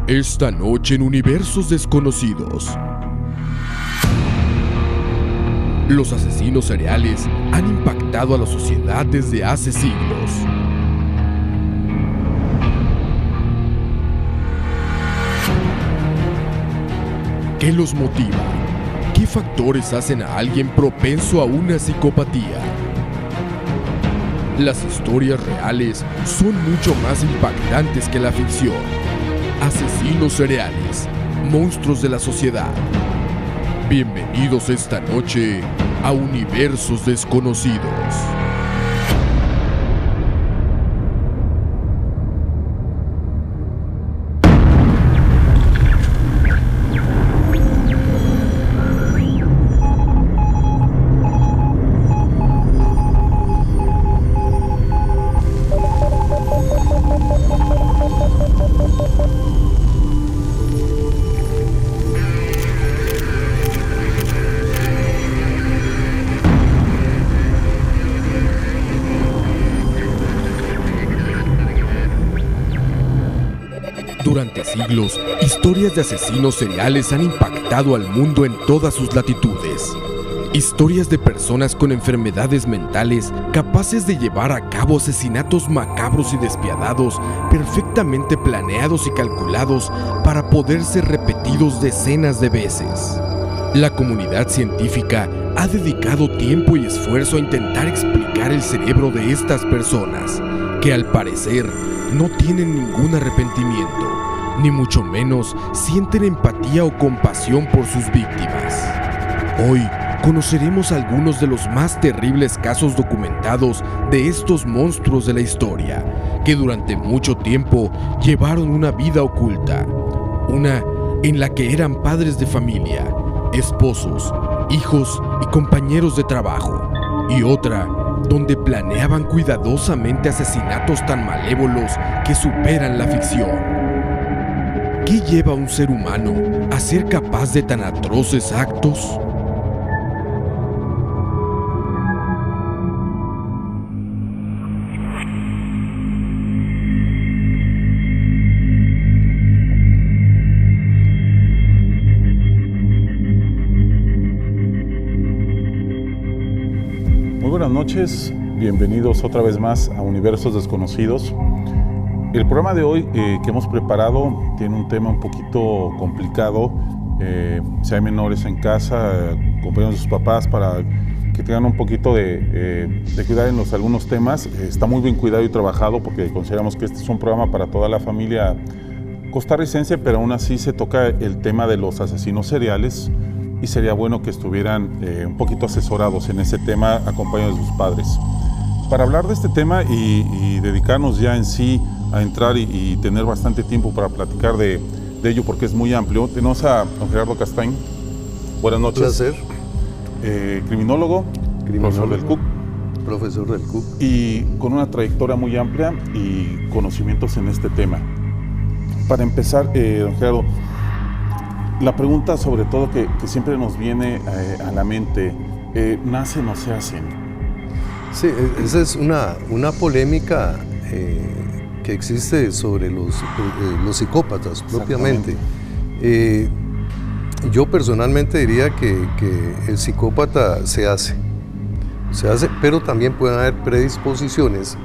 Esta noche en Universos Desconocidos. Los asesinos seriales han impactado a la sociedad desde hace siglos. ¿Qué los motiva? ¿Qué factores hacen a alguien propenso a una psicopatía? Las historias reales son mucho más impactantes que la ficción. Asesinos seriales, monstruos de la sociedad. Bienvenidos esta noche a Universos Desconocidos. Durante siglos, historias de asesinos seriales han impactado al mundo en todas sus latitudes. Historias de personas con enfermedades mentales capaces de llevar a cabo asesinatos macabros y despiadados, perfectamente planeados y calculados para poder ser repetidos decenas de veces. La comunidad científica ha dedicado tiempo y esfuerzo a intentar explicar el cerebro de estas personas, que al parecer no tienen ningún arrepentimiento, ni mucho menos sienten empatía o compasión por sus víctimas. Hoy conoceremos algunos de los más terribles casos documentados de estos monstruos de la historia, que durante mucho tiempo llevaron una vida oculta, una en la que eran padres de familia, esposos, hijos y compañeros de trabajo, y otra donde planeaban cuidadosamente asesinatos tan malévolos que superan la ficción. ¿Qué lleva a un ser humano a ser capaz de tan atroces actos? Muy buenas noches, bienvenidos otra vez más a Universos Desconocidos. El programa de hoy que hemos preparado tiene un tema un poquito complicado. Si hay menores en casa, acompañen a sus papás para que tengan un poquito de cuidado en algunos temas. Está muy bien cuidado y trabajado porque consideramos que este es un programa para toda la familia costarricense, pero aún así se toca el tema de los asesinos seriales y sería bueno que estuvieran un poquito asesorados en ese tema, acompañados de sus padres. Para hablar de este tema y dedicarnos ya en sí a entrar y tener bastante tiempo para platicar de ello porque es muy amplio, tenemos a don Gerardo Castañ. Buenas noches. Un placer. Criminólogo, profesor del CUC. Profesor del CUC. Y con una trayectoria muy amplia y conocimientos en este tema. Para empezar, don Gerardo, la pregunta sobre todo que siempre nos viene a la mente, ¿nacen o se hacen? Sí, esa es una polémica que existe sobre los psicópatas propiamente. Yo personalmente diría que el psicópata se hace, pero también pueden haber predisposiciones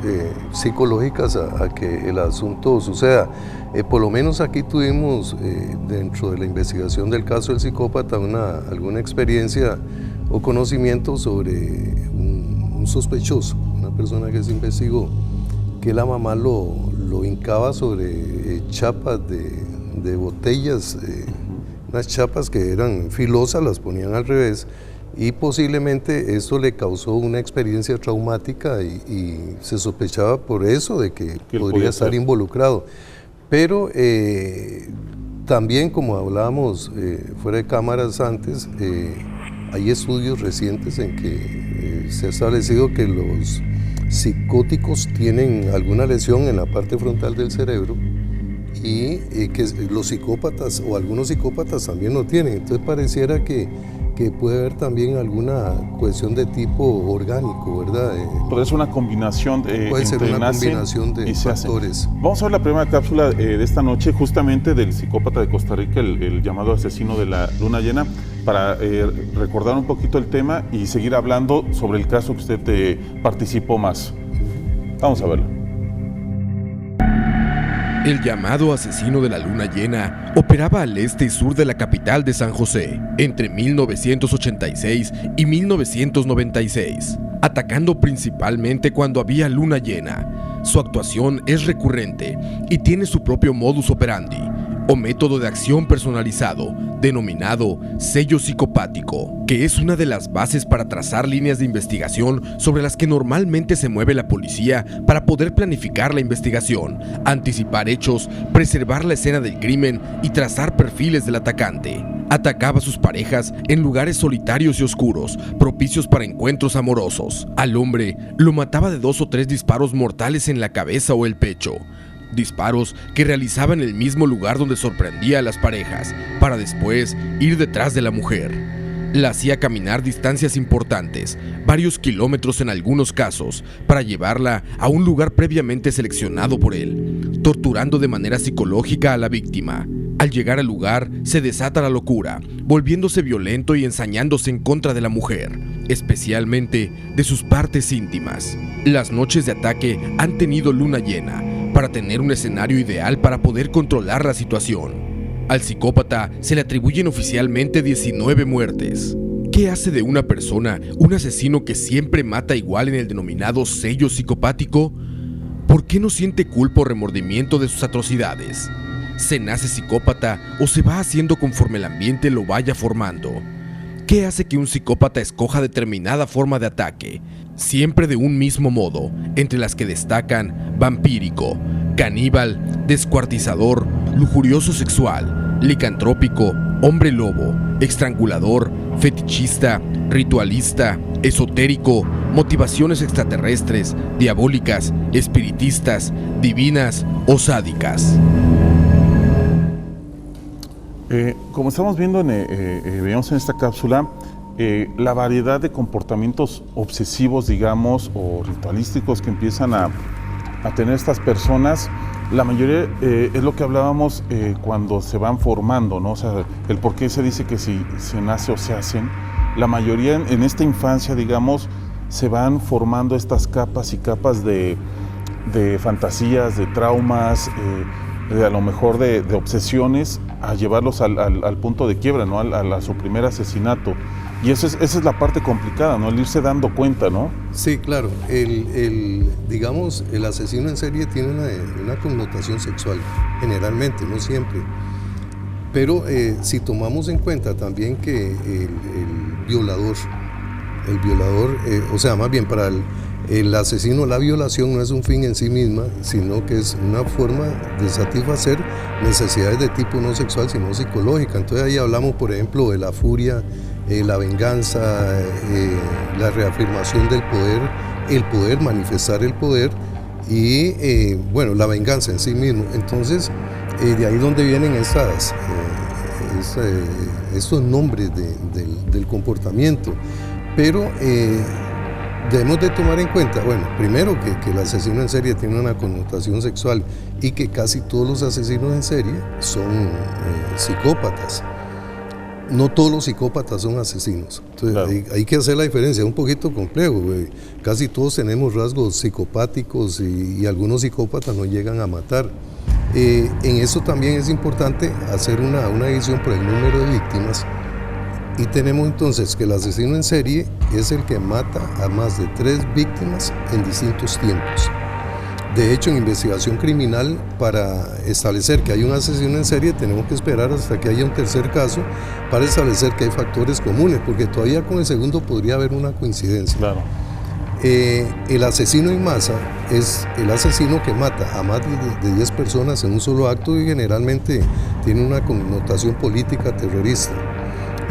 psicológicas a que el asunto suceda. Por lo menos aquí tuvimos dentro de la investigación del caso del psicópata alguna experiencia o conocimiento sobre un sospechoso, una persona que se investigó, que la mamá lo hincaba sobre chapas de botellas, unas chapas que eran filosas, las ponían al revés, y posiblemente esto le causó una experiencia traumática y se sospechaba por eso de que podría estar involucrado. Pero también, como hablábamos fuera de cámaras antes, hay estudios recientes en que se ha establecido que los psicóticos tienen alguna lesión en la parte frontal del cerebro y que los psicópatas o algunos psicópatas también lo tienen. Entonces pareciera que que puede haber también alguna cuestión de tipo orgánico, ¿verdad? Podría ser una combinación de factores. Vamos a ver la primera cápsula de esta noche, justamente del psicópata de Costa Rica, el llamado asesino de la luna llena, para recordar un poquito el tema y seguir hablando sobre el caso que usted participó más. Vamos a verlo. El llamado asesino de la luna llena operaba al este y sur de la capital de San José entre 1986 y 1996, atacando principalmente cuando había luna llena. Su actuación es recurrente y tiene su propio modus operandi, o método de acción personalizado, denominado sello psicopático, que es una de las bases para trazar líneas de investigación sobre las que normalmente se mueve la policía para poder planificar la investigación, anticipar hechos, preservar la escena del crimen y trazar perfiles del atacante. Atacaba a sus parejas en lugares solitarios y oscuros, propicios para encuentros amorosos. Al hombre lo mataba de 2 o 3 disparos mortales en la cabeza o el pecho. Disparos que realizaba en el mismo lugar donde sorprendía a las parejas, para después ir detrás de la mujer. La hacía caminar distancias importantes, varios kilómetros en algunos casos, para llevarla a un lugar previamente seleccionado por él, torturando de manera psicológica a la víctima. Al llegar al lugar, se desata la locura, volviéndose violento y ensañándose en contra de la mujer, especialmente de sus partes íntimas. Las noches de ataque han tenido luna llena, para tener un escenario ideal para poder controlar la situación. Al psicópata se le atribuyen oficialmente 19 muertes. ¿Qué hace de una persona un asesino que siempre mata igual en el denominado sello psicopático? ¿Por qué no siente culpa o remordimiento de sus atrocidades? ¿Se nace psicópata o se va haciendo conforme el ambiente lo vaya formando? ¿Qué hace que un psicópata escoja determinada forma de ataque, siempre de un mismo modo, entre las que destacan vampírico, caníbal, descuartizador, lujurioso sexual, licantrópico, hombre lobo, estrangulador, fetichista, ritualista, esotérico, motivaciones extraterrestres, diabólicas, espiritistas, divinas o sádicas? Como estamos viendo, veíamos en esta cápsula, la variedad de comportamientos obsesivos, digamos, o ritualísticos que empiezan a tener estas personas. La mayoría es lo que hablábamos cuando se van formando, ¿no? O sea, el por qué se dice que si se nace o se hacen. La mayoría en esta infancia, digamos, se van formando estas capas y capas de fantasías, de traumas, a lo mejor de obsesiones, a llevarlos al punto de quiebra, ¿no? A su primer asesinato. Y esa es la parte complicada, ¿no? El irse dando cuenta, ¿no? Sí, claro. Digamos, el asesino en serie tiene una connotación sexual, generalmente, no siempre. Pero si tomamos en cuenta también que el violador, o sea, más bien para el asesino, la violación no es un fin en sí misma, sino que es una forma de satisfacer necesidades de tipo no sexual, sino psicológica. Entonces ahí hablamos, por ejemplo, de la furia, la venganza, la reafirmación del poder, el poder, manifestar el poder y, bueno, la venganza en sí mismo. Entonces, de ahí donde vienen estos nombres del comportamiento. Pero debemos de tomar en cuenta, bueno, primero que el asesino en serie tiene una connotación sexual y que casi todos los asesinos en serie son psicópatas. No todos los psicópatas son asesinos. Entonces, claro, hay que hacer la diferencia, es un poquito complejo. Casi todos tenemos rasgos psicopáticos y algunos psicópatas no llegan a matar. En eso también es importante hacer una división por el número de víctimas. Y tenemos entonces que el asesino en serie es el que mata a más de 3 víctimas en distintos tiempos. De hecho, en investigación criminal, para establecer que hay un asesino en serie, tenemos que esperar hasta que haya un tercer caso para establecer que hay factores comunes, porque todavía con el segundo podría haber una coincidencia. Claro. El asesino en masa es el asesino que mata a más de 10 personas en un solo acto y generalmente tiene una connotación política terrorista.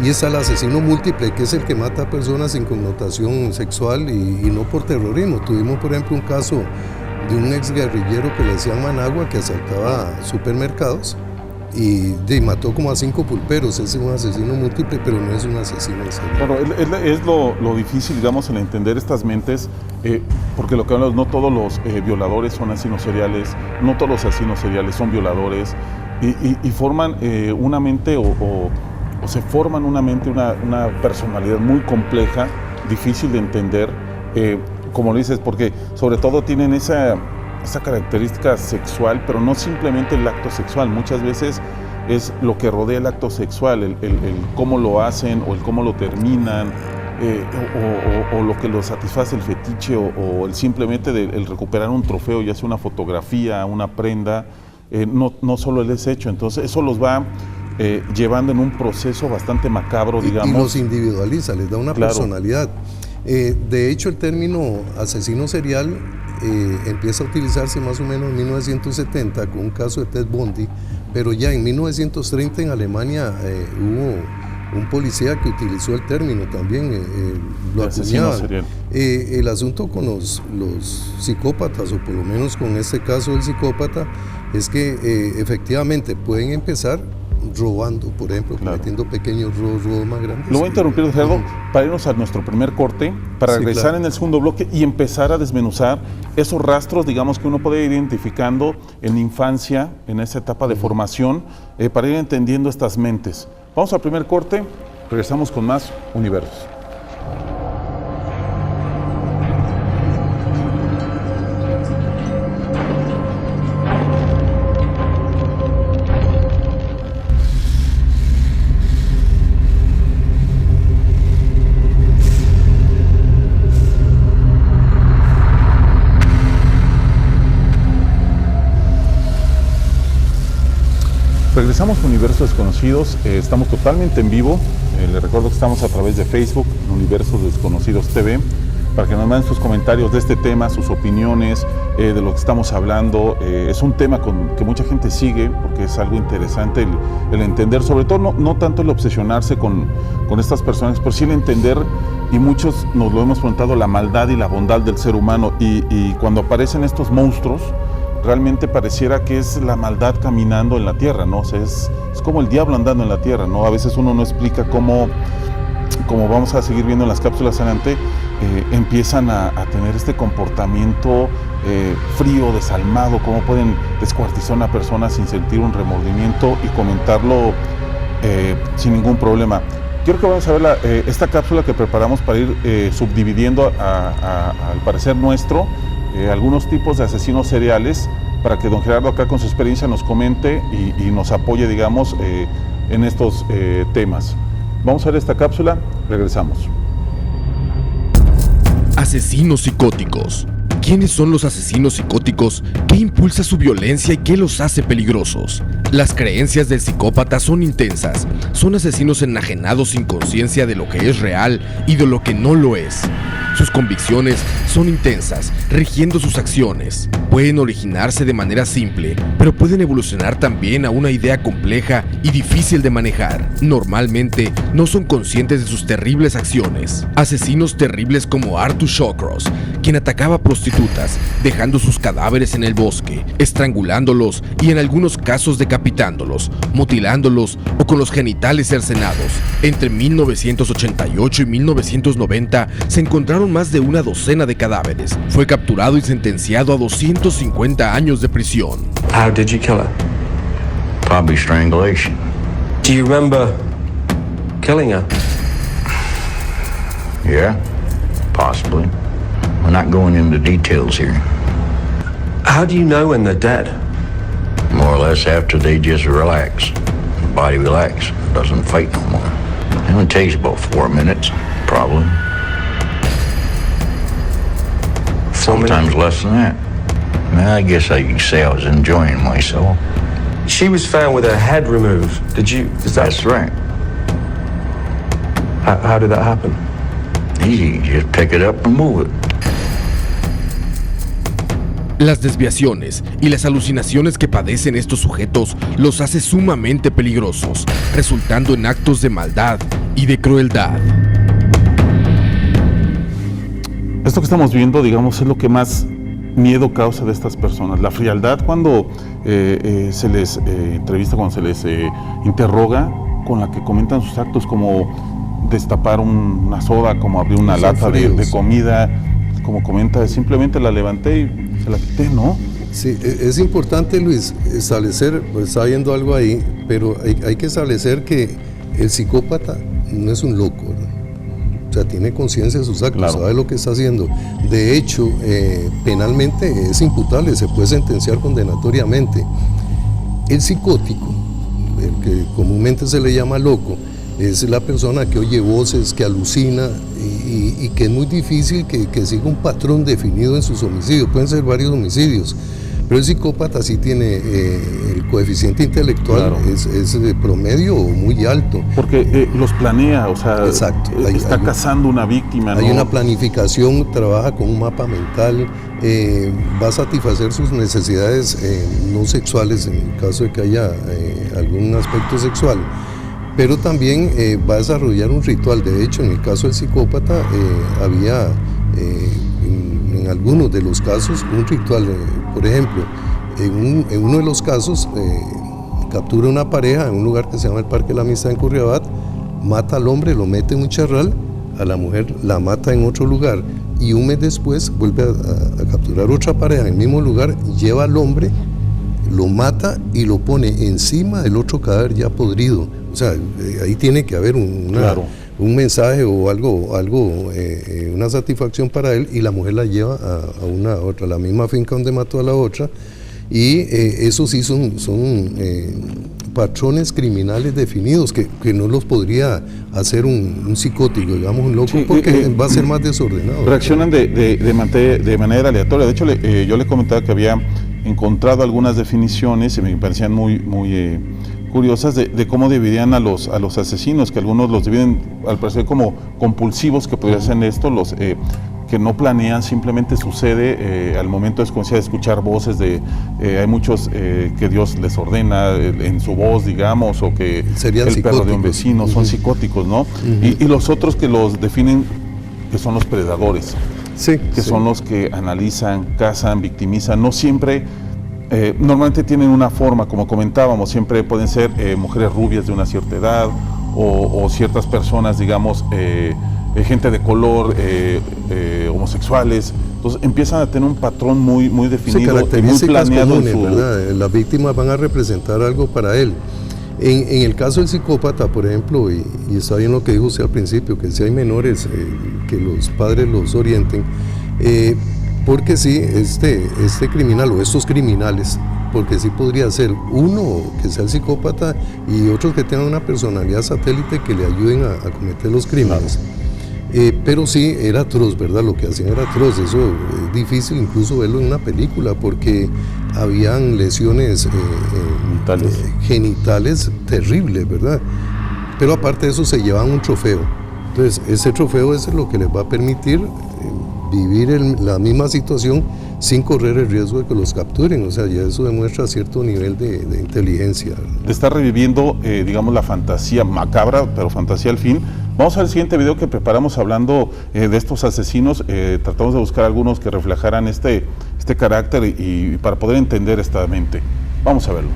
Y está el asesino múltiple, que es el que mata a personas sin connotación sexual y no por terrorismo. Tuvimos, por ejemplo, un caso de un exguerrillero que le decían Managua, que asaltaba supermercados mató como a 5 pulperos. Es un asesino múltiple, pero no es un asesino en serie. Claro, es lo difícil, digamos, en entender estas mentes, porque lo que hablamos, no todos los violadores son asesinos seriales, no todos los asesinos seriales son violadores, y forman una mente o se forman una mente, una personalidad muy compleja, difícil de entender, como lo dices, porque sobre todo tienen esa característica sexual, pero no simplemente el acto sexual, muchas veces es lo que rodea el acto sexual, el cómo lo hacen o el cómo lo terminan, o lo que lo satisface, el fetiche, o el simplemente el recuperar un trofeo, ya sea una fotografía, una prenda, no solo el hecho. Entonces eso los va llevando en un proceso bastante macabro, digamos. Y los individualiza, les da una personalidad. De hecho, el término asesino serial empieza a utilizarse más o menos en 1970 con un caso de Ted Bundy, pero ya en 1930 en Alemania hubo un policía que utilizó el término también, lo acuñaban. El asunto con los psicópatas, o por lo menos con este caso del psicópata, es que efectivamente pueden empezar robando, por ejemplo, cometiendo pequeños robos más grandes. Lo voy a interrumpir, Gerardo, para irnos a nuestro primer corte, para regresar en el segundo bloque y empezar a desmenuzar esos rastros, digamos, que uno puede ir identificando en la infancia, en esa etapa de formación, para ir entendiendo estas mentes. Vamos al primer corte, regresamos con más Universos. Regresamos a Universos Desconocidos, estamos totalmente en vivo, les recuerdo que estamos a través de Facebook, Universos Desconocidos TV, para que nos manden sus comentarios de este tema, sus opiniones, de lo que estamos hablando. Es un tema que mucha gente sigue, porque es algo interesante el entender, sobre todo no tanto el obsesionarse con estas personas, pero sí el entender, y muchos nos lo hemos preguntado, la maldad y la bondad del ser humano, y cuando aparecen estos monstruos, realmente pareciera que es la maldad caminando en la tierra, ¿no? O sea, es como el diablo andando en la tierra, ¿no? A veces uno no explica cómo vamos a seguir viendo en las cápsulas adelante, empiezan a tener este comportamiento frío, desalmado, cómo pueden descuartizar a una persona sin sentir un remordimiento y comentarlo sin ningún problema. Quiero que vamos a ver esta cápsula que preparamos para ir subdividiendo al parecer nuestro, algunos tipos de asesinos seriales, para que don Gerardo acá con su experiencia nos comente y nos apoye, digamos, en estos temas. Vamos a ver esta cápsula, regresamos. Asesinos psicóticos. ¿Quiénes son los asesinos psicóticos? ¿Qué impulsa su violencia y qué los hace peligrosos? Las creencias del psicópata son intensas. Son asesinos enajenados sin conciencia de lo que es real y de lo que no lo es. Sus convicciones son intensas, rigiendo sus acciones. Pueden originarse de manera simple, pero pueden evolucionar también a una idea compleja y difícil de manejar. Normalmente no son conscientes de sus terribles acciones. Asesinos terribles como Arthur Shawcross, quien atacaba prostitutas, dejando sus cadáveres en el bosque, estrangulándolos y en algunos casos decapitándolos, mutilándolos o con los genitales cercenados. Entre 1988 y 1990 se encontraron más de una docena de cadáveres. Fue capturado y sentenciado a 250 años de prisión. How did you kill her? Probably strangulation. Do you remember killing her? Yeah, possibly. We're not going into details here. How do you know when they're dead? More or less after they just relax. The body relaxes, doesn't fight no more. It only takes about 4 minutes, probably. Sometimes less than that. I guess I could say I was enjoying myself. She was found with her head removed. That's right. How did that happen? Easy, just pick it up and move it. Las desviaciones y las alucinaciones que padecen estos sujetos los hace sumamente peligrosos, resultando en actos de maldad y de crueldad. Esto que estamos viendo, digamos, es lo que más miedo causa de estas personas? La frialdad cuando se les entrevista, cuando se les interroga, con la que comentan sus actos, como destapar una soda, como abrir una lata de comida, como comenta, simplemente la levanté y se la quité, ¿no? Sí, es importante, Luis, establecer, pues está viendo algo ahí, pero hay que establecer que el psicópata no es un loco, ¿verdad? O sea, tiene conciencia de sus actos, claro, sabe lo que está haciendo. De hecho, penalmente es imputable, se puede sentenciar condenatoriamente. El psicótico, el que comúnmente se le llama loco, es la persona que oye voces, que alucina y que es muy difícil que siga un patrón definido en sus homicidios. Pueden ser varios homicidios, pero el psicópata sí tiene el coeficiente intelectual, claro, es de promedio muy alto. Porque los planea, o sea, exacto, está cazando una víctima, ¿no? Hay una planificación, trabaja con un mapa mental, va a satisfacer sus necesidades no sexuales en el caso de que haya algún aspecto sexual, pero también va a desarrollar un ritual. De hecho, en el caso del psicópata había en algunos de los casos un ritual. Por ejemplo, en uno de los casos captura una pareja en un lugar que se llama el Parque de la Amistad en Curriabat, mata al hombre, lo mete en un charral, a la mujer la mata en otro lugar y un mes después vuelve a capturar otra pareja en el mismo lugar, lleva al hombre, lo mata y lo pone encima del otro cadáver ya podrido. O sea, ahí tiene que haber claro, un mensaje o algo, una satisfacción para él, y la mujer la lleva a otra, la misma finca donde mató a la otra, y esos sí son patrones criminales definidos que no los podría hacer un psicótico, digamos un loco, sí, porque va a ser más desordenado. Reaccionan de manera aleatoria. De hecho, yo le comentaba que había encontrado algunas definiciones y me parecían muy curiosas de cómo dividían a los asesinos, que algunos los dividen al parecer como compulsivos, que podrían ser esto, los que no planean, simplemente sucede al momento de escuchar voces hay muchos que Dios les ordena en su voz, digamos, o que serían el perro de un vecino, son psicóticos, ¿no? Y los otros que los definen, que son los predadores, sí, que son los que analizan, cazan, victimizan, no siempre. Normalmente tienen una forma, como comentábamos, siempre pueden ser mujeres rubias de una cierta edad o ciertas personas, digamos, gente de color, homosexuales. Entonces empiezan a tener un patrón muy definido y muy planeado comunes, ¿verdad? Las víctimas van a representar algo para él. En el caso del psicópata, por ejemplo, y está bien lo que dijo usted al principio, que si hay menores, que los padres los orienten, porque sí, este criminal o estos criminales, porque sí podría ser uno que sea el psicópata y otros que tengan una personalidad satélite que le ayuden a cometer los crímenes. Pero sí, era atroz, ¿verdad? Lo que hacían era atroz. Eso es difícil incluso verlo en una película, porque habían lesiones genitales terribles, ¿verdad? Pero aparte de eso se llevaban un trofeo. Entonces, ese trofeo es lo que les va a permitir vivir la misma situación sin correr el riesgo de que los capturen. O sea, ya eso demuestra cierto nivel de inteligencia. Está reviviendo, digamos, la fantasía macabra, pero fantasía al fin. Vamos a ver el siguiente video que preparamos hablando de estos asesinos. Tratamos de buscar algunos que reflejaran este carácter y para poder entender esta mente. Vamos a verlo.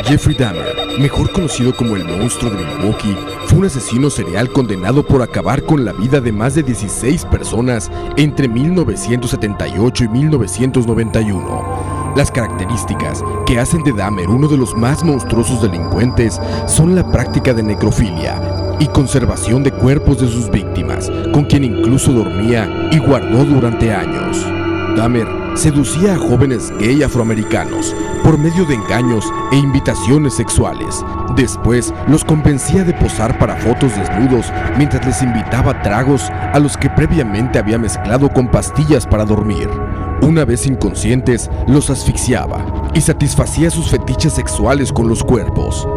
Jeffrey Dahmer, mejor conocido como el monstruo de Milwaukee, fue un asesino serial condenado por acabar con la vida de más de 16 personas entre 1978 y 1991. Las características que hacen de Dahmer uno de los más monstruosos delincuentes son la práctica de necrofilia y conservación de cuerpos de sus víctimas, con quien incluso dormía y guardó durante años. Dahmer seducía a jóvenes gay afroamericanos por medio de engaños e invitaciones sexuales. Después los convencía de posar para fotos desnudos mientras les invitaba tragos a los que previamente había mezclado con pastillas para dormir. Una vez inconscientes, los asfixiaba y satisfacía sus fetiches sexuales con los cuerpos.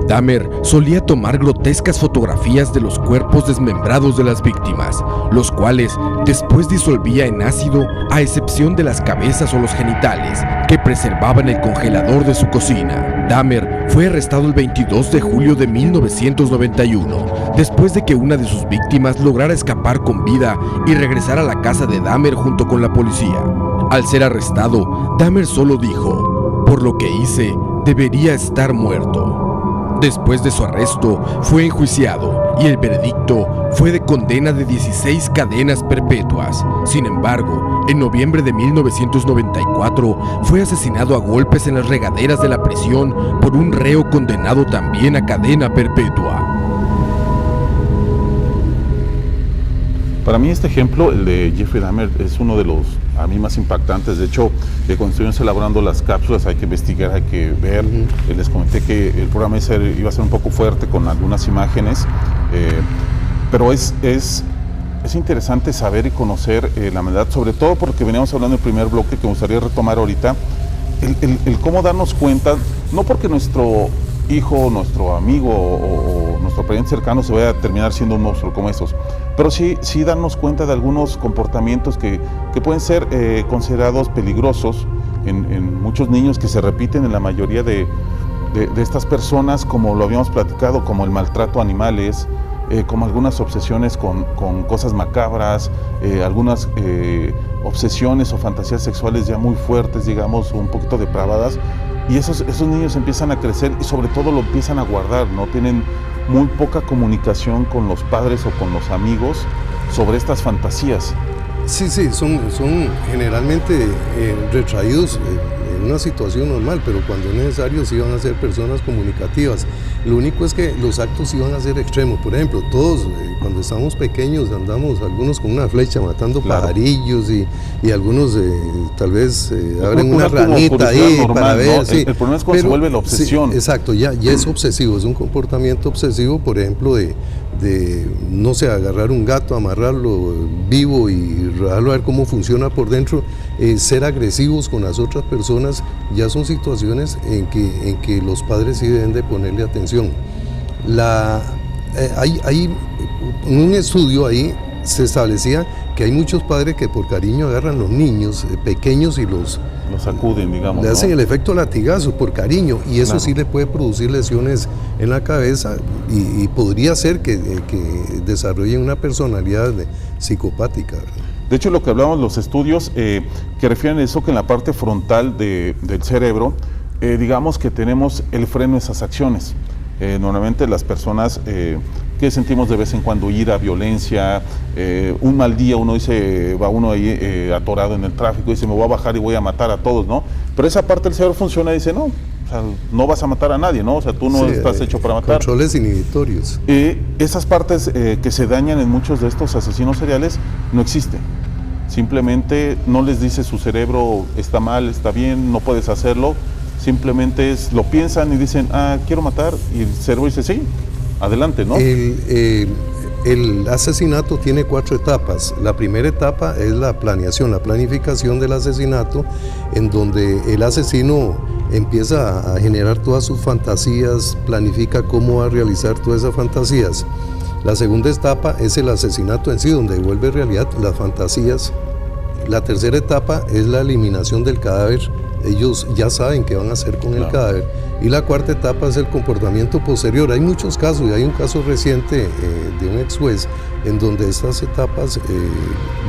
Dahmer solía tomar grotescas fotografías de los cuerpos desmembrados de las víctimas, los cuales después disolvía en ácido a excepción excepción de las cabezas o los genitales, que preservaba en el congelador de su cocina. Dahmer fue arrestado el 22 de julio de 1991, después de que una de sus víctimas lograra escapar con vida y regresar a la casa de Dahmer junto con la policía. Al ser arrestado, Dahmer solo dijo: "Por lo que hice, debería estar muerto". Después de su arresto, fue enjuiciado y el veredicto fue de condena de 16 cadenas perpetuas. Sin embargo, en noviembre de 1994, fue asesinado a golpes en las regaderas de la prisión por un reo condenado también a cadena perpetua. Para mí este ejemplo, el de Jeffrey Dahmer, es uno de los a mí más impactantes. De hecho, cuando estuvimos elaborando las cápsulas hay que investigar, hay que ver. Les comenté que el programa iba a ser un poco fuerte con algunas imágenes, pero es interesante saber y conocer la verdad, sobre todo porque veníamos hablando del primer bloque que me gustaría retomar ahorita, el cómo darnos cuenta, no porque nuestro hijo, nuestro amigo o nuestro pariente cercano se vaya a terminar siendo un monstruo como estos, pero sí darnos cuenta de algunos comportamientos que pueden ser considerados peligrosos en muchos niños, que se repiten en la mayoría de estas personas, como lo habíamos platicado, como el maltrato a animales, como algunas obsesiones con cosas macabras, algunas obsesiones o fantasías sexuales ya muy fuertes, digamos, un poquito depravadas. Y esos niños empiezan a crecer y sobre todo lo empiezan a guardar, ¿no? Tienen muy poca comunicación con los padres o con los amigos sobre estas fantasías. Sí, son generalmente retraídos en una situación normal, pero cuando es necesario sí van a ser personas comunicativas. Lo único es que los actos sí van a ser extremos. Por ejemplo, todos cuando estamos pequeños andamos algunos con una flecha matando pajarillos y algunos tal vez abren una ranita ahí normal, para ver. ¿no? Sí. El problema es cuando se vuelve la obsesión. Sí, exacto, ya es obsesivo, es un comportamiento obsesivo, por ejemplo, de no sé, agarrar un gato, amarrarlo vivo y dejarlo a ver cómo funciona por dentro, ser agresivos con las otras personas, ya son situaciones en que los padres sí deben de ponerle atención. Hay un estudio ahí, se establecía que hay muchos padres que por cariño agarran los niños pequeños y los sacuden, digamos. Le hacen el efecto latigazo por cariño, y eso sí le puede producir lesiones en la cabeza y podría ser que desarrollen una personalidad psicopática. De hecho, lo que hablábamos los estudios que refieren a eso, que en la parte frontal del cerebro, digamos que tenemos el freno de esas acciones. Normalmente las personas que sentimos de vez en cuando ira, violencia, un mal día, uno dice, va uno ahí atorado en el tráfico y dice, me voy a bajar y voy a matar a todos, ¿no? Pero esa parte del cerebro funciona y dice, no, o sea, no vas a matar a nadie, ¿no? O sea, tú no estás hecho para matar. Controles inhibitorios. Esas partes que se dañan en muchos de estos asesinos seriales no existen. Simplemente no les dice su cerebro, está mal, está bien, no puedes hacerlo. Simplemente lo piensan y dicen, quiero matar, y el cerebro dice, sí, adelante, ¿no? El asesinato tiene 4 etapas. La primera etapa es la planeación, la planificación del asesinato, en donde el asesino empieza a generar todas sus fantasías, planifica cómo va a realizar todas esas fantasías. La segunda etapa es el asesinato en sí, donde vuelve realidad las fantasías. La tercera etapa es la eliminación del cadáver. Ellos ya saben qué van a hacer con el cadáver. Y la cuarta etapa es el comportamiento posterior. Hay muchos casos, y hay un caso reciente de un ex juez en donde estas etapas,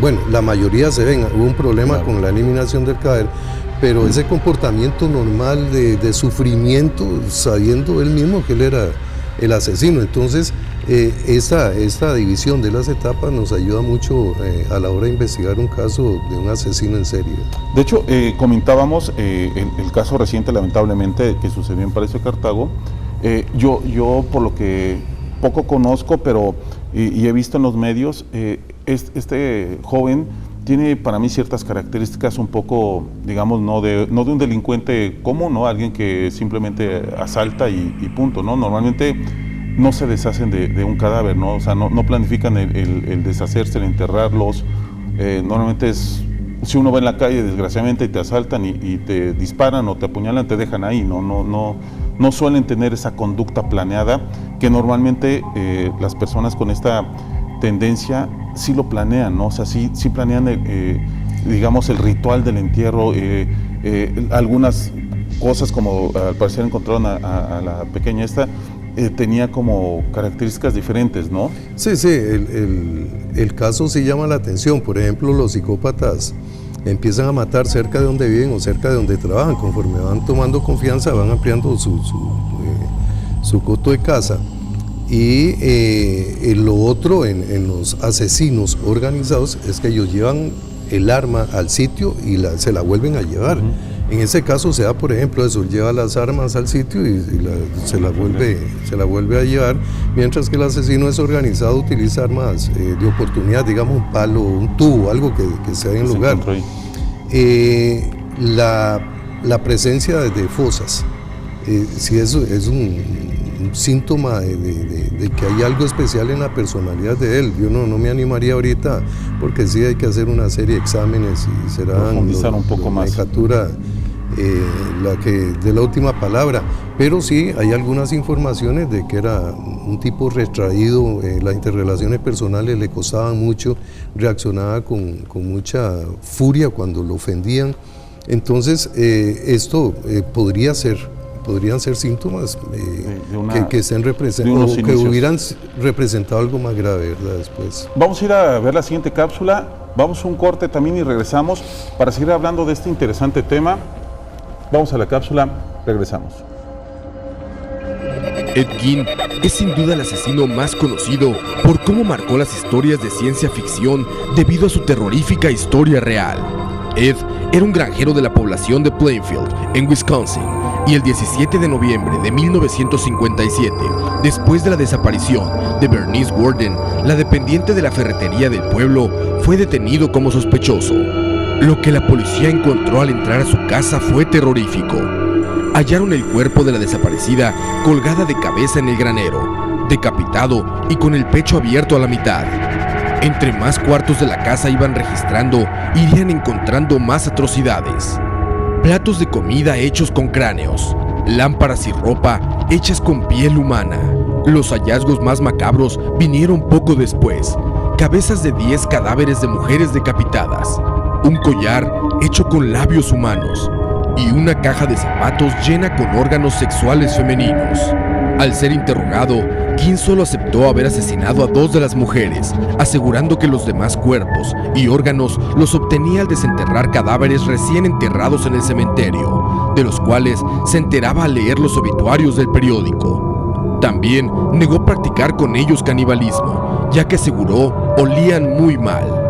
bueno, la mayoría se ven. Hubo un problema con la eliminación del cadáver, pero ese comportamiento normal de sufrimiento, sabiendo él mismo que él era el asesino. Entonces, esta división de las etapas nos ayuda mucho a la hora de investigar un caso de un asesino en serie. De hecho, comentábamos el caso reciente, lamentablemente, que sucedió en Palacio de Cartago. Yo por lo que poco conozco, pero y he visto en los medios, este joven tiene para mí ciertas características un poco, digamos, no de un delincuente común, ¿no? Alguien que simplemente asalta y punto, ¿no? Normalmente no se deshacen de un cadáver, ¿no? O sea, no planifican el deshacerse, el enterrarlos. Normalmente si uno va en la calle, desgraciadamente, y te asaltan y te disparan o te apuñalan, te dejan ahí, no suelen tener esa conducta planeada, que normalmente las personas con esta tendencia sí lo planean, ¿no? O sea, sí planean digamos, el ritual del entierro, algunas cosas como al parecer encontraron a la pequeña esta, tenía como características diferentes, ¿no? Sí, el caso sí llama la atención. Por ejemplo, los psicópatas empiezan a matar cerca de donde viven o cerca de donde trabajan. Conforme van tomando confianza, van ampliando su coto de caza. Y lo otro en los asesinos organizados es que ellos llevan el arma al sitio y se la vuelven a llevar. En ese caso se da, por ejemplo, eso, lleva las armas al sitio y se la vuelve a llevar, mientras que el asesino desorganizado utiliza armas de oportunidad, digamos un palo, un tubo, algo que sea en lugar. La presencia de fosas, si eso es un síntoma de que hay algo especial en la personalidad de él. Yo no me animaría ahorita, porque sí hay que hacer una serie de exámenes y será profundizar un poco más. La que de la última palabra, pero sí hay algunas informaciones de que era un tipo retraído, las interrelaciones personales le costaban mucho, reaccionaba con mucha furia cuando lo ofendían. Entonces esto podrían ser síntomas que estén representando o que hubieran representado algo más grave, ¿verdad? Después. Vamos a ir a ver la siguiente cápsula, vamos a un corte también y regresamos para seguir hablando de este interesante tema. Vamos a la cápsula, regresamos. Ed Gein es sin duda el asesino más conocido por cómo marcó las historias de ciencia ficción debido a su terrorífica historia real. Ed era un granjero de la población de Plainfield, en Wisconsin, y el 17 de noviembre de 1957, después de la desaparición de Bernice Worden, la dependiente de la ferretería del pueblo, fue detenido como sospechoso. Lo que la policía encontró al entrar a su casa fue terrorífico. Hallaron el cuerpo de la desaparecida colgada de cabeza en el granero, decapitado y con el pecho abierto a la mitad. Entre más cuartos de la casa iban registrando, irían encontrando más atrocidades. Platos de comida hechos con cráneos, lámparas y ropa hechas con piel humana. Los hallazgos más macabros vinieron poco después. Cabezas de 10 cadáveres de mujeres decapitadas, un collar hecho con labios humanos y una caja de zapatos llena con órganos sexuales femeninos. Al ser interrogado, Gein solo aceptó haber asesinado a 2 de las mujeres, asegurando que los demás cuerpos y órganos los obtenía al desenterrar cadáveres recién enterrados en el cementerio, de los cuales se enteraba al leer los obituarios del periódico. También negó practicar con ellos canibalismo, ya que aseguró olían muy mal.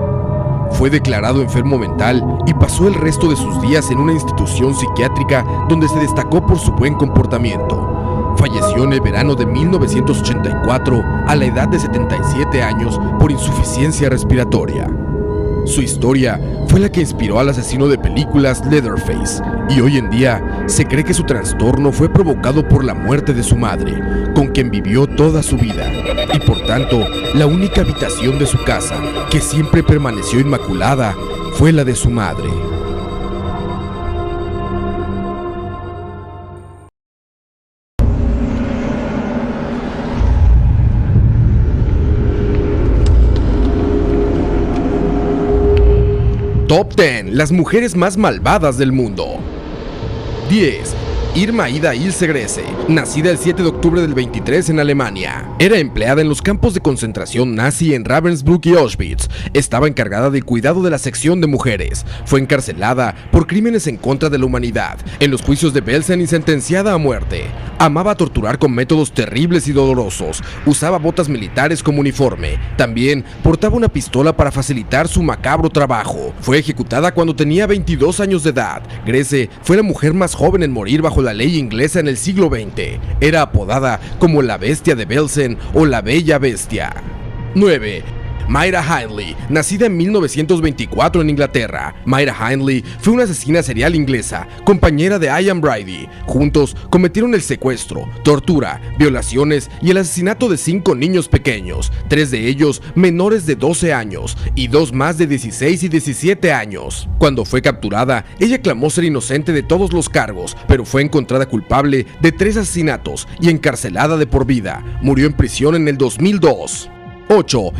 Fue declarado enfermo mental y pasó el resto de sus días en una institución psiquiátrica donde se destacó por su buen comportamiento. Falleció en el verano de 1984 a la edad de 77 años por insuficiencia respiratoria. Su historia fue la que inspiró al asesino de películas Leatherface, y hoy en día se cree que su trastorno fue provocado por la muerte de su madre, con quien vivió toda su vida, y por tanto, la única habitación de su casa, que siempre permaneció inmaculada, fue la de su madre. Top 10. Las mujeres más malvadas del mundo. 10. Irma Ida Ilse Grese, nacida el 7 de octubre del 23 en Alemania. Era empleada en los campos de concentración nazi en Ravensbrück y Auschwitz. Estaba encargada del cuidado de la sección de mujeres. Fue encarcelada por crímenes en contra de la humanidad en los juicios de Belsen y sentenciada a muerte. Amaba torturar con métodos terribles y dolorosos. Usaba botas militares como uniforme. También portaba una pistola para facilitar su macabro trabajo. Fue ejecutada cuando tenía 22 años de edad. Grese fue la mujer más joven en morir bajo la ley inglesa en el siglo XX. Era apodada como la bestia de Belsen o la bella bestia. 9. Myra Hindley, nacida en 1924 en Inglaterra. Myra Hindley fue una asesina serial inglesa, compañera de Ian Brady. Juntos cometieron el secuestro, tortura, violaciones y el asesinato de 5 niños pequeños, 3 de ellos menores de 12 años y 2 más de 16 y 17 años. Cuando fue capturada, ella clamó ser inocente de todos los cargos, pero fue encontrada culpable de 3 asesinatos y encarcelada de por vida. Murió en prisión en el 2002. 8.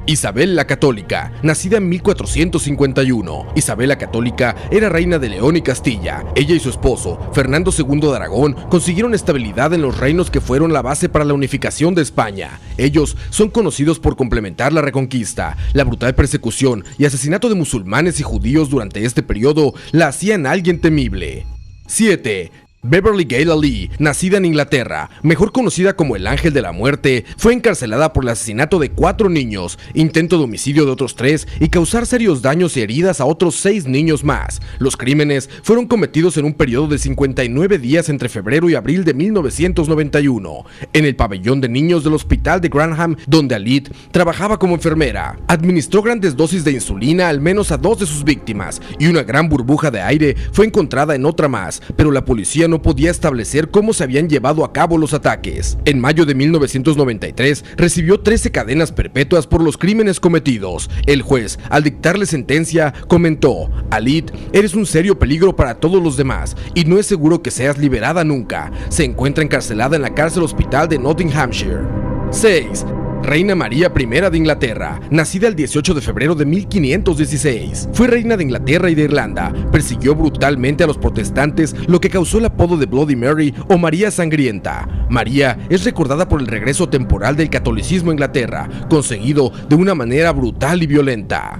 Isabel la Católica, nacida en 1451. Isabel la Católica era reina de León y Castilla. Ella y su esposo, Fernando II de Aragón, consiguieron estabilidad en los reinos que fueron la base para la unificación de España. Ellos son conocidos por complementar la Reconquista. La brutal persecución y asesinato de musulmanes y judíos durante este periodo la hacían alguien temible. 7. Beverly Gale Ali, nacida en Inglaterra, mejor conocida como el Ángel de la Muerte, fue encarcelada por el asesinato de 4 niños, intento de homicidio de otros 3 y causar serios daños y heridas a otros 6 niños más. Los crímenes fueron cometidos en un periodo de 59 días entre febrero y abril de 1991, en el pabellón de niños del hospital de Grantham, donde Alit trabajaba como enfermera. Administró grandes dosis de insulina al menos a 2 de sus víctimas y una gran burbuja de aire fue encontrada en otra más, pero la policía no podía establecer cómo se habían llevado a cabo los ataques. En mayo de 1993 recibió 13 cadenas perpetuas por los crímenes cometidos. El juez, al dictarle sentencia, comentó: Alit, eres un serio peligro para todos los demás y no es seguro que seas liberada nunca. Se encuentra encarcelada en la cárcel hospital de Nottinghamshire. 6. Reina María I de Inglaterra, nacida el 18 de febrero de 1516. Fue reina de Inglaterra y de Irlanda. Persiguió brutalmente a los protestantes, lo que causó el apodo de Bloody Mary o María Sangrienta. María es recordada por el regreso temporal del catolicismo a Inglaterra, conseguido de una manera brutal y violenta.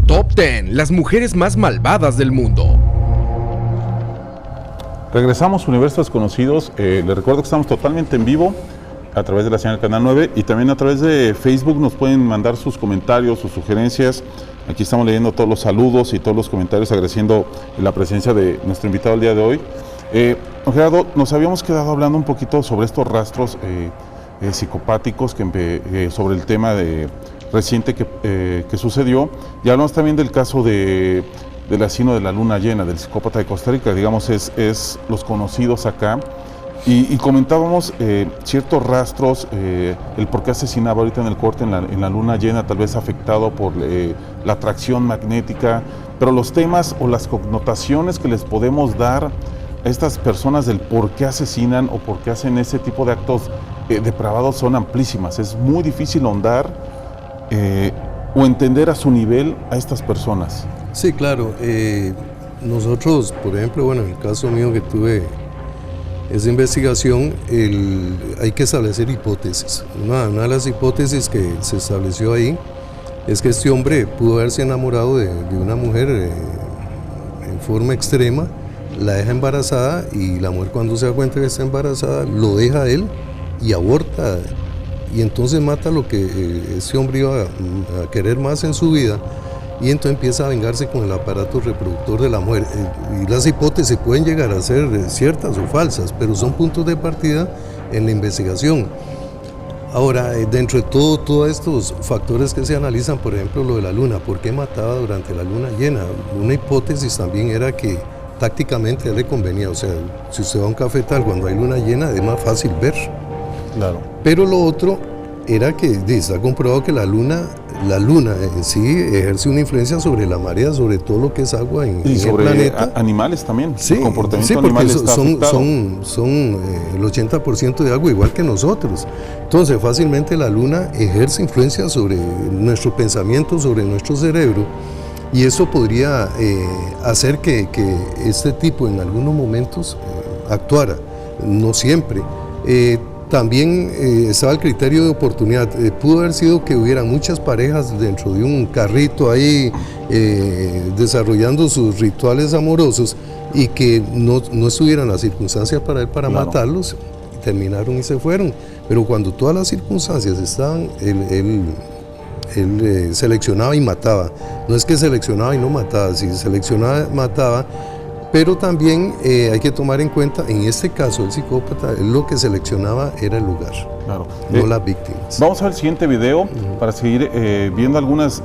Top 10. Las mujeres más malvadas del mundo. Regresamos a Universos Desconocidos. Les recuerdo que estamos totalmente en vivo a través de la señal Canal 9 y también a través de Facebook. Nos pueden mandar sus comentarios, sus sugerencias. Aquí estamos leyendo todos los saludos y todos los comentarios, agradeciendo la presencia de nuestro invitado el día de hoy. Gerardo, nos habíamos quedado hablando un poquito sobre estos rastros psicopáticos sobre el tema reciente que sucedió, y hablamos también del caso del asesino de la luna llena, del psicópata de Costa Rica, digamos es los conocidos acá. Y comentábamos ciertos rastros, el por qué asesinaba ahorita en el corte en la luna llena, tal vez afectado por la atracción magnética, pero los temas o las connotaciones que les podemos dar a estas personas del por qué asesinan o por qué hacen ese tipo de actos depravados son amplísimas. Es muy difícil ahondar o entender a su nivel a estas personas. Sí, claro. Nosotros, por ejemplo, en el caso mío que tuve esa investigación, hay que establecer hipótesis. Una de las hipótesis que se estableció ahí es que este hombre pudo haberse enamorado de una mujer en forma extrema, la deja embarazada y la mujer, cuando se da cuenta que está embarazada, lo deja a él y aborta, y entonces mata lo que ese hombre iba a querer más en su vida, y entonces empieza a vengarse con el aparato reproductor de la mujer. Y las hipótesis pueden llegar a ser ciertas o falsas, pero son puntos de partida en la investigación. Ahora, dentro de todos estos factores que se analizan, por ejemplo, lo de la luna, ¿por qué mataba durante la luna llena? Una hipótesis también era que tácticamente a él le convenía, o sea, si usted va a un cafetal cuando hay luna llena es más fácil ver. Claro. Pero lo otro era que está comprobado que la luna en sí ejerce una influencia sobre la marea, sobre todo lo que es agua en el planeta. Animales también, sí, el comportamiento sí, porque animal está afectado. son el 80% de agua, igual que nosotros. Entonces fácilmente la luna ejerce influencia sobre nuestro pensamiento, sobre nuestro cerebro, y eso podría hacer que este tipo en algunos momentos actuara, no siempre. También estaba el criterio de oportunidad. Pudo haber sido que hubiera muchas parejas dentro de un carrito ahí desarrollando sus rituales amorosos y que no estuvieran las circunstancias para él para matarlos, terminaron y se fueron. Pero cuando todas las circunstancias estaban, él seleccionaba y mataba. No es que seleccionaba y no mataba, si seleccionaba mataba. Pero también hay que tomar en cuenta, en este caso el psicópata, lo que seleccionaba era el lugar, claro, no las víctimas. Vamos al siguiente video para seguir viendo algunas,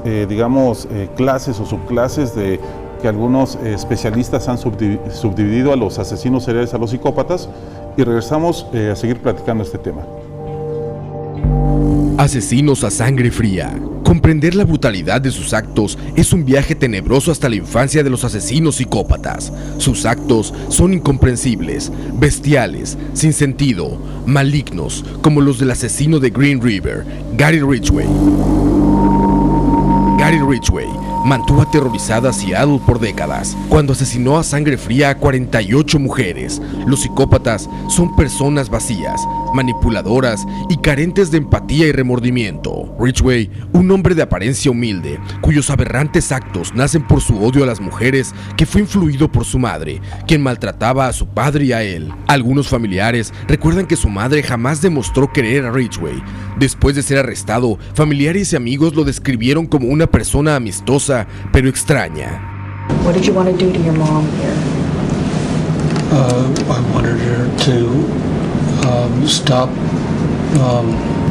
clases o subclases que algunos especialistas han subdividido a los asesinos seriales, a los psicópatas, y regresamos a seguir platicando este tema. Asesinos a sangre fría. Comprender la brutalidad de sus actos es un viaje tenebroso hasta la infancia de los asesinos psicópatas. Sus actos son incomprensibles, bestiales, sin sentido, malignos, como los del asesino de Green River, Gary Ridgway. Gary Ridgway mantuvo aterrorizada a Seattle por décadas cuando asesinó a sangre fría a 48 mujeres. Los psicópatas son personas vacías, manipuladoras y carentes de empatía y remordimiento. Ridgway, un hombre de apariencia humilde, cuyos aberrantes actos nacen por su odio a las mujeres, que fue influido por su madre, quien maltrataba a su padre y a él. Algunos familiares recuerdan que su madre jamás demostró querer a Ridgway. Después de ser arrestado, familiares y amigos lo describieron como una persona amistosa, pero extraña. What did you want to do to your mom here? I wanted her to stop.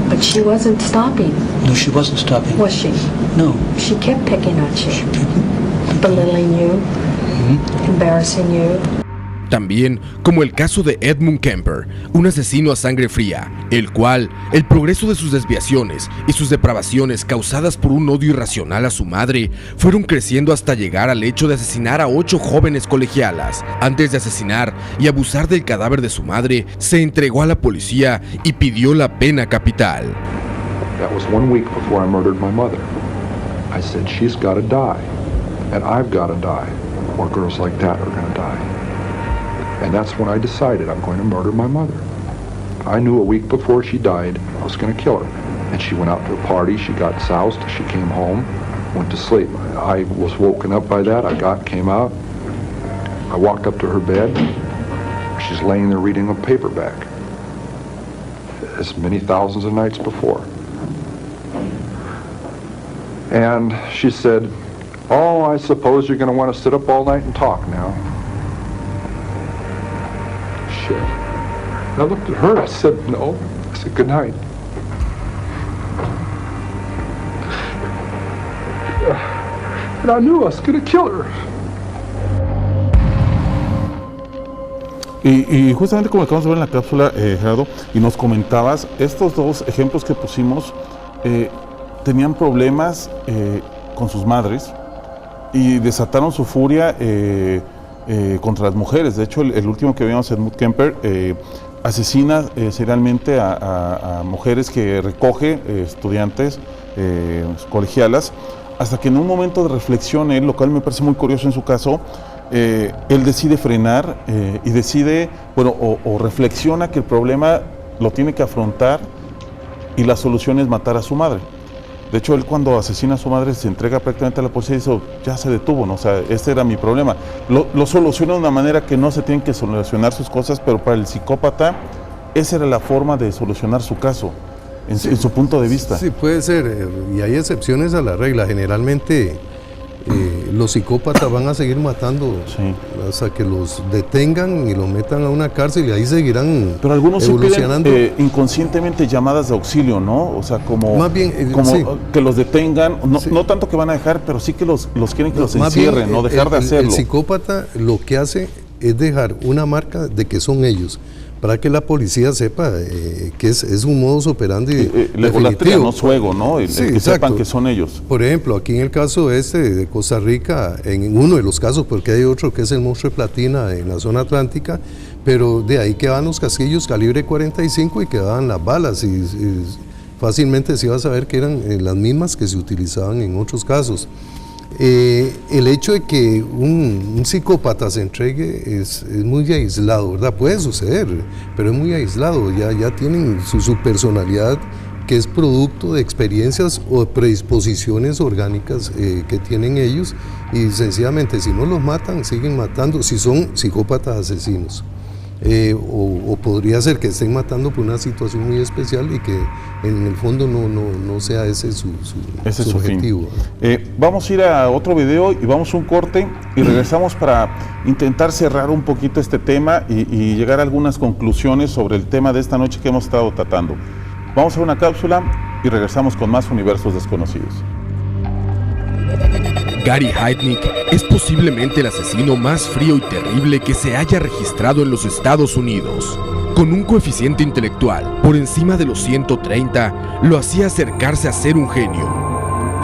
But she wasn't stopping, No, she wasn't stopping. was she? No. She kept picking at you, belittling you, embarrassing you. También como el caso de Edmund Kemper, un asesino a sangre fría, el cual, el progreso de sus desviaciones y sus depravaciones causadas por un odio irracional a su madre, fueron creciendo hasta llegar al hecho de asesinar a 8 jóvenes colegialas. Antes de asesinar y abusar del cadáver de su madre, se entregó a la policía y pidió la pena capital. That was 1 week before I murdered my mother. I said, she's got to die, and I've got to die, or girls like that are going to die. And that's when I decided I'm going to murder my mother. I knew a week before she died, I was going to kill her. And she went out to a party, she got soused, she came home, went to sleep. I was woken up by that, came out, I walked up to her bed, she's laying there reading a paperback, as many thousands of nights before. And she said, oh, I suppose you're going to want to sit up all night and talk now. Shit. And I looked at her, I said, no. I said, good night. And I knew I was going to kill her. Y justamente como acabamos de ver en la cápsula, Gerardo, y nos comentabas, estos dos ejemplos que pusimos tenían problemas con sus madres y desataron su furia contra las mujeres. De hecho, el último que vimos, Edmund Kemper, asesina serialmente a mujeres que recoge, estudiantes, colegialas, hasta que en un momento de reflexión, lo cual me parece muy curioso en su caso, él decide frenar y decide, bueno, o reflexiona que el problema lo tiene que afrontar y la solución es matar a su madre. De hecho, él cuando asesina a su madre se entrega prácticamente a la policía y dice, ya se detuvo, ¿no? O sea, este era mi problema. Lo soluciona de una manera que no se tienen que solucionar sus cosas, pero para el psicópata esa era la forma de solucionar su caso, en su punto de vista. Sí, puede ser, y hay excepciones a la regla. Generalmente los psicópatas van a seguir matando hasta que los detengan y los metan a una cárcel y ahí seguirán. Pero algunos evolucionando. Sí piden, inconscientemente llamadas de auxilio, ¿no? O sea, como, más bien, que los detengan, no tanto que van a dejar, pero sí que los quieren que los encierren, bien, ¿no? Dejar de hacerlo. El psicópata lo que hace es dejar una marca de que son ellos, para que la policía sepa que es un modus operandi la egolatría, no su ego, ¿no? Que sepan que son ellos. Por ejemplo, aquí en el caso de Costa Rica, en uno de los casos, porque hay otro que es el monstruo de Platina en la zona atlántica, pero de ahí quedaban los casquillos calibre 45 y quedaban las balas y fácilmente se iba a saber que eran las mismas que se utilizaban en otros casos. El hecho de que un psicópata se entregue es muy aislado, ¿verdad? Puede suceder, pero es muy aislado, ya tienen su personalidad, que es producto de experiencias o predisposiciones orgánicas que tienen ellos, y sencillamente si no los matan, siguen matando, si son psicópatas asesinos. O podría ser que estén matando por una situación muy especial y que en el fondo no sea ese su objetivo. Vamos a ir a otro video y vamos a un corte y regresamos para intentar cerrar un poquito este tema y llegar a algunas conclusiones sobre el tema de esta noche que hemos estado tratando. Vamos a una cápsula y regresamos con más Universos Desconocidos. Gary Heidnik es posiblemente el asesino más frío y terrible que se haya registrado en los Estados Unidos. Con un coeficiente intelectual por encima de los 130, lo hacía acercarse a ser un genio.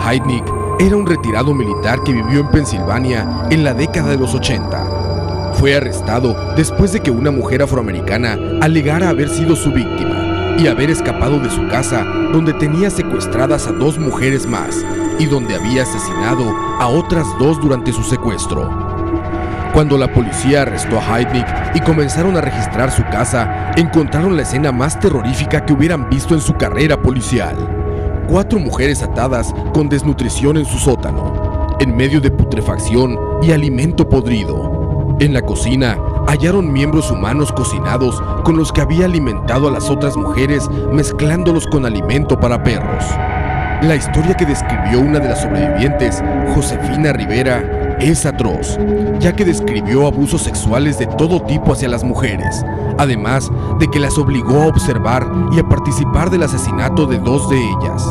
Heidnik era un retirado militar que vivió en Pensilvania en la década de los 80. Fue arrestado después de que una mujer afroamericana alegara haber sido su víctima. y haber escapado de su casa, donde tenía secuestradas a 2 mujeres más y donde había asesinado a otras 2 durante su secuestro. Cuando la policía arrestó a Heidnik y comenzaron a registrar su casa, encontraron la escena más terrorífica que hubieran visto en su carrera policial. 4 mujeres atadas con desnutrición en su sótano, en medio de putrefacción y alimento podrido. En la cocina hallaron miembros humanos cocinados con los que había alimentado a las otras mujeres, mezclándolos con alimento para perros. La historia que describió una de las sobrevivientes, Josefina Rivera, es atroz, ya que describió abusos sexuales de todo tipo hacia las mujeres, además de que las obligó a observar y a participar del asesinato de 2 de ellas.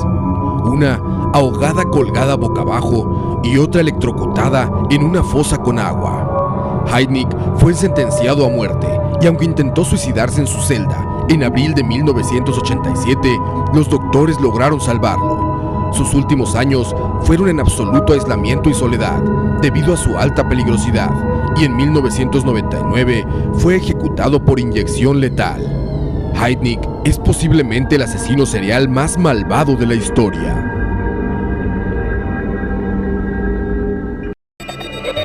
Una ahogada colgada boca abajo y otra electrocutada en una fosa con agua. Heidnik fue sentenciado a muerte y aunque intentó suicidarse en su celda, en abril de 1987, los doctores lograron salvarlo. Sus últimos años fueron en absoluto aislamiento y soledad, debido a su alta peligrosidad, y en 1999 fue ejecutado por inyección letal. Heidnik es posiblemente el asesino serial más malvado de la historia.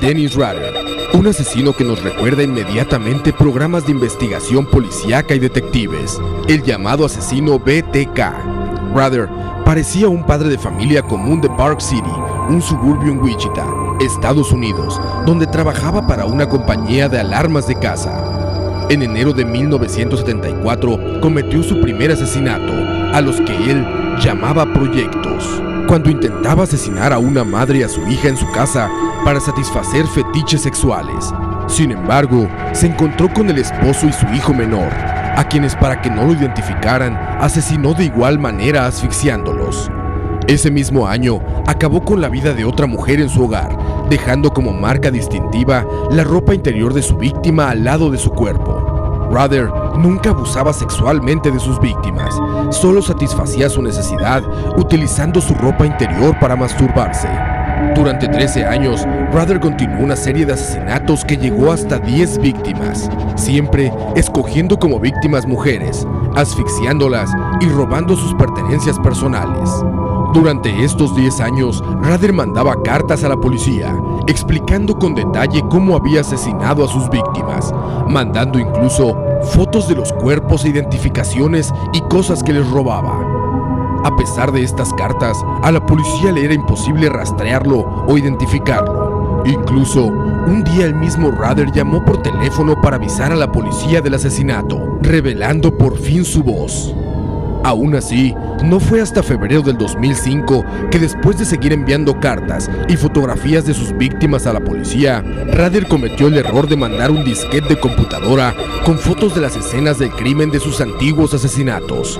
Dennis Rader, un asesino que nos recuerda inmediatamente programas de investigación policíaca y detectives, el llamado asesino BTK. Rader parecía un padre de familia común de Park City, un suburbio en Wichita, Estados Unidos, donde trabajaba para una compañía de alarmas de casa. En enero de 1974 cometió su primer asesinato, a los que él llamaba proyectos, cuando intentaba asesinar a una madre y a su hija en su casa para satisfacer fetiches sexuales. Sin embargo, se encontró con el esposo y su hijo menor, a quienes, para que no lo identificaran, asesinó de igual manera asfixiándolos. Ese mismo año, acabó con la vida de otra mujer en su hogar, dejando como marca distintiva la ropa interior de su víctima al lado de su cuerpo. Rader nunca abusaba sexualmente de sus víctimas, solo satisfacía su necesidad utilizando su ropa interior para masturbarse. Durante 13 años, Rader continuó una serie de asesinatos que llegó hasta 10 víctimas, siempre escogiendo como víctimas mujeres, asfixiándolas y robando sus pertenencias personales. Durante estos 10 años, Rader mandaba cartas a la policía, explicando con detalle cómo había asesinado a sus víctimas, mandando incluso fotos de los cuerpos e identificaciones y cosas que les robaba. A pesar de estas cartas, a la policía le era imposible rastrearlo o identificarlo. Incluso, un día el mismo Rader llamó por teléfono para avisar a la policía del asesinato, revelando por fin su voz. Aún así, no fue hasta febrero del 2005 que, después de seguir enviando cartas y fotografías de sus víctimas a la policía, Rader cometió el error de mandar un disquete de computadora con fotos de las escenas del crimen de sus antiguos asesinatos.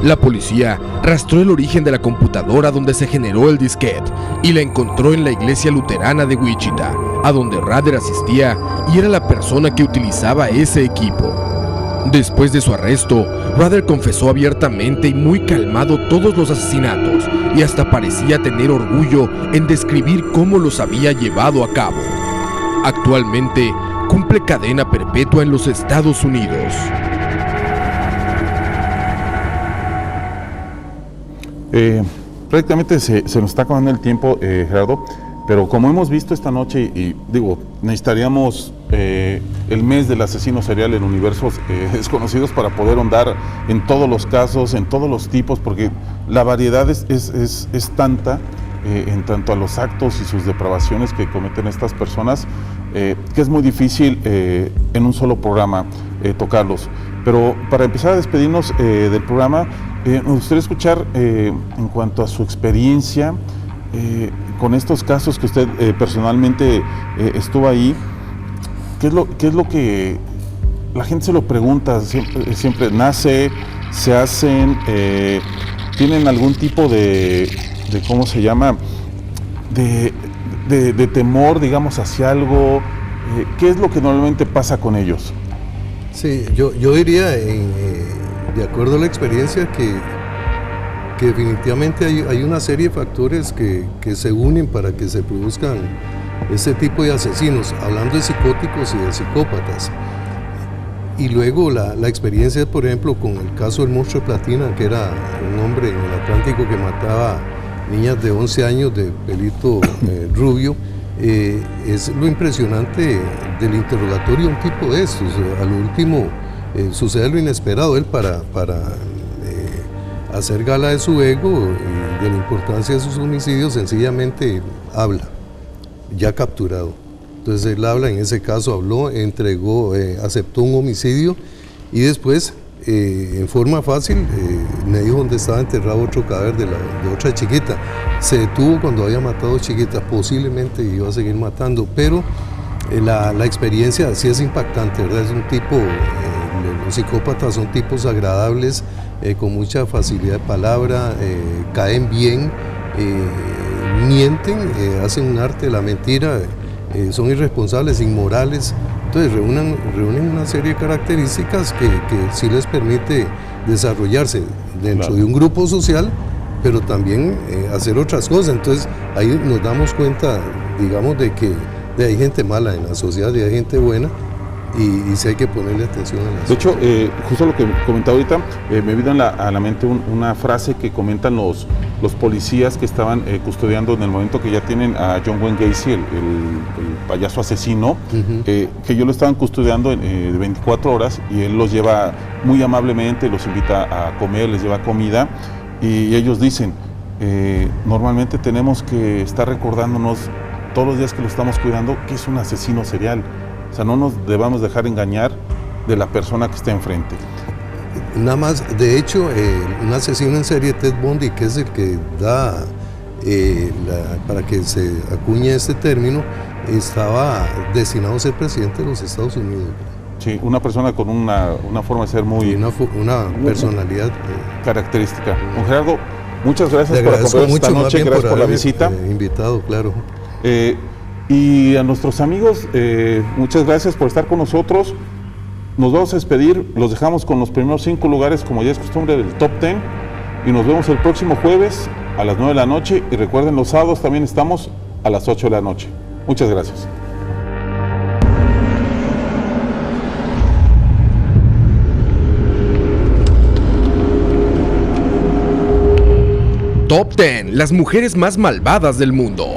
La policía rastreó el origen de la computadora donde se generó el disquete y la encontró en la iglesia luterana de Wichita, a donde Rader asistía y era la persona que utilizaba ese equipo. Después de su arresto, Rader confesó abiertamente y muy calmado todos los asesinatos y hasta parecía tener orgullo en describir cómo los había llevado a cabo. Actualmente, cumple cadena perpetua en los Estados Unidos. Prácticamente se nos está acabando el tiempo, Gerardo, pero como hemos visto esta noche, y digo, necesitaríamos el mes del asesino serial en universos desconocidos para poder ahondar en todos los casos, en todos los tipos, porque la variedad es tanta en tanto a los actos y sus depravaciones que cometen estas personas, que es muy difícil en un solo programa tocarlos. Pero para empezar a despedirnos del programa, me gustaría escuchar en cuanto a su experiencia con estos casos que usted personalmente estuvo ahí. ¿Qué es lo que la gente se lo pregunta? Siempre nace, se hacen, tienen algún tipo de ¿cómo se llama? De temor, digamos, hacia algo. ¿Qué es lo que normalmente pasa con ellos? Sí, yo diría, de acuerdo a la experiencia, que definitivamente hay una serie de factores que se unen para que se produzcan ese tipo de asesinos, hablando de psicóticos y de psicópatas. Y luego la experiencia, por ejemplo, con el caso del monstruo de Platina, que era un hombre en el Atlántico que mataba niñas de 11 años de pelito rubio, es lo impresionante del interrogatorio de un tipo de estos. A lo último sucede lo inesperado. Él para hacer gala de su ego y de la importancia de sus homicidios, sencillamente habla, ya capturado. Entonces él habla, en ese caso habló, entregó, aceptó un homicidio y después, en forma fácil, me dijo dónde estaba enterrado otro cadáver de otra chiquita. Se detuvo cuando había matado chiquitas, posiblemente iba a seguir matando, pero la experiencia sí es impactante, ¿verdad? Es un tipo, los psicópatas son tipos agradables, con mucha facilidad de palabra, caen bien, mienten, hacen un arte de la mentira, son irresponsables, inmorales. Entonces reúnen una serie de características que sí les permite desarrollarse dentro de un grupo social, pero también hacer otras cosas. Entonces ahí nos damos cuenta, digamos, de que hay gente mala en la sociedad y hay gente buena, y sí hay que ponerle atención a eso. De hecho, justo lo que comentaba ahorita, me vino a la mente una frase que comentan los policías que estaban custodiando en el momento que ya tienen a John Wayne Gacy, el payaso asesino, que ellos lo estaban custodiando de 24 horas y él los lleva muy amablemente, los invita a comer, les lleva comida y ellos dicen, normalmente tenemos que estar recordándonos todos los días que lo estamos cuidando que es un asesino serial. O sea, no nos debamos dejar engañar de la persona que está enfrente. Nada más, de hecho, un asesino en serie, Ted Bundy, que es el que da, para que se acuñe este término, estaba destinado a ser presidente de los Estados Unidos. Sí, una persona con una forma de ser muy... Una personalidad característica. Don Gerardo, muchas gracias por acompañarnos esta noche, gracias por la visita. Invitado, claro. Y a nuestros amigos, muchas gracias por estar con nosotros. Nos vamos a despedir, los dejamos con los primeros 5 lugares, como ya es costumbre, del Top 10. Y nos vemos el próximo jueves a las 9 de la noche. Y recuerden, los sábados también estamos a las 8 de la noche. Muchas gracias. Top 10, las mujeres más malvadas del mundo.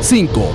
5.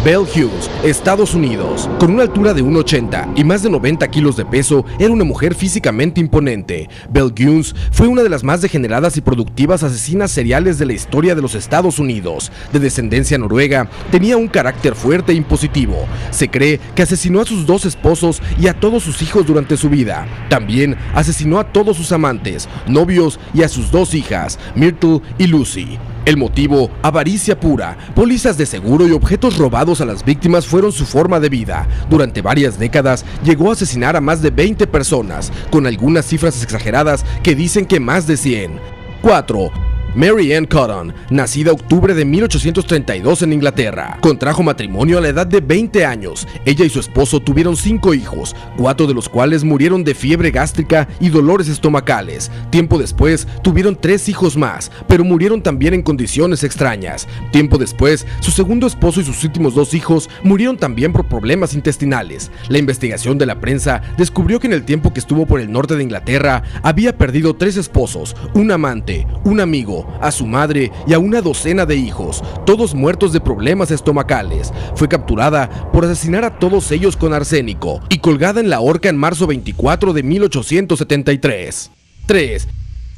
Belle Hughes, Estados Unidos. Con una altura de 1,80 y más de 90 kilos de peso, era una mujer físicamente imponente. Belle Hughes fue una de las más degeneradas y productivas asesinas seriales de la historia de los Estados Unidos. De descendencia noruega, tenía un carácter fuerte e impositivo. Se cree que asesinó a sus 2 esposos y a todos sus hijos durante su vida. También asesinó a todos sus amantes, novios y a sus 2 hijas, Myrtle y Lucy. El motivo, avaricia pura. Pólizas de seguro y objetos robados a las víctimas fueron su forma de vida. Durante varias décadas llegó a asesinar a más de 20 personas, con algunas cifras exageradas que dicen que más de 100. 4. Mary Ann Cotton, nacida octubre de 1832 en Inglaterra. Contrajo matrimonio a la edad de 20 años. Ella y su esposo tuvieron 5 hijos, 4 de los cuales murieron de fiebre gástrica y dolores estomacales. Tiempo después, tuvieron 3 hijos más, pero murieron también en condiciones extrañas. Tiempo después, su segundo esposo y sus últimos 2 hijos murieron también por problemas intestinales. La investigación de la prensa descubrió que en el tiempo que estuvo por el norte de Inglaterra, había perdido 3 esposos, un amante, un amigo, a su madre y a una docena de hijos, todos muertos de problemas estomacales. Fue capturada por asesinar a todos ellos con arsénico y colgada en la horca en marzo 24 de 1873. 3.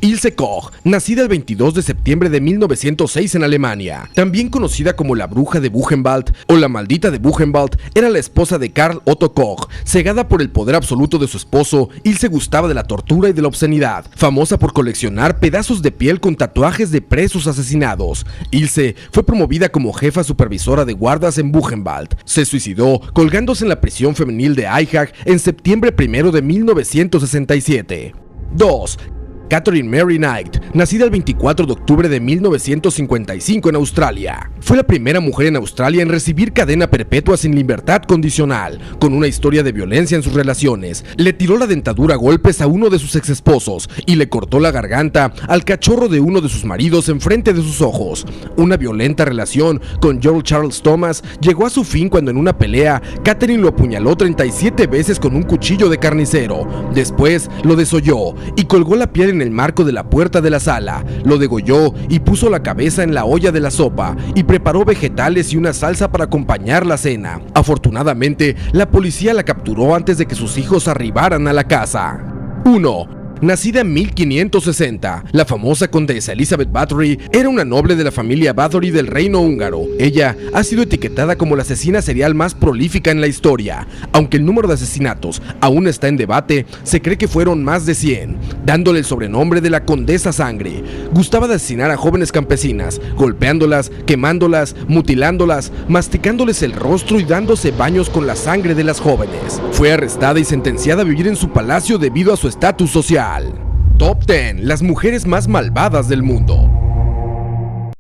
Ilse Koch, nacida el 22 de septiembre de 1906 en Alemania. También conocida como la bruja de Buchenwald o la maldita de Buchenwald, era la esposa de Karl Otto Koch. Cegada por el poder absoluto de su esposo, Ilse gustaba de la tortura y de la obscenidad. Famosa por coleccionar pedazos de piel con tatuajes de presos asesinados, Ilse fue promovida como jefa supervisora de guardas en Buchenwald. Se suicidó colgándose en la prisión femenil de Eichach en septiembre 1 de 1967. 2. Catherine Mary Knight, nacida el 24 de octubre de 1955 en Australia. Fue la primera mujer en Australia en recibir cadena perpetua sin libertad condicional, con una historia de violencia en sus relaciones. Le tiró la dentadura a golpes a uno de sus exesposos y le cortó la garganta al cachorro de uno de sus maridos enfrente de sus ojos. Una violenta relación con Joel Charles Thomas llegó a su fin cuando en una pelea, Catherine lo apuñaló 37 veces con un cuchillo de carnicero. Después lo desolló y colgó la piel en el marco de la puerta de la sala, lo degolló y puso la cabeza en la olla de la sopa y preparó vegetales y una salsa para acompañar la cena. Afortunadamente, la policía la capturó antes de que sus hijos arribaran a la casa. 1. Nacida en 1560, la famosa condesa Elizabeth Bathory era una noble de la familia Bathory del reino húngaro. Ella ha sido etiquetada como la asesina serial más prolífica en la historia. Aunque el número de asesinatos aún está en debate, se cree que fueron más de 100, dándole el sobrenombre de la Condesa Sangre. Gustaba de asesinar a jóvenes campesinas, golpeándolas, quemándolas, mutilándolas, masticándoles el rostro y dándose baños con la sangre de las jóvenes. Fue arrestada y sentenciada a vivir en su palacio debido a su estatus social. Top 10. Las mujeres más malvadas del mundo.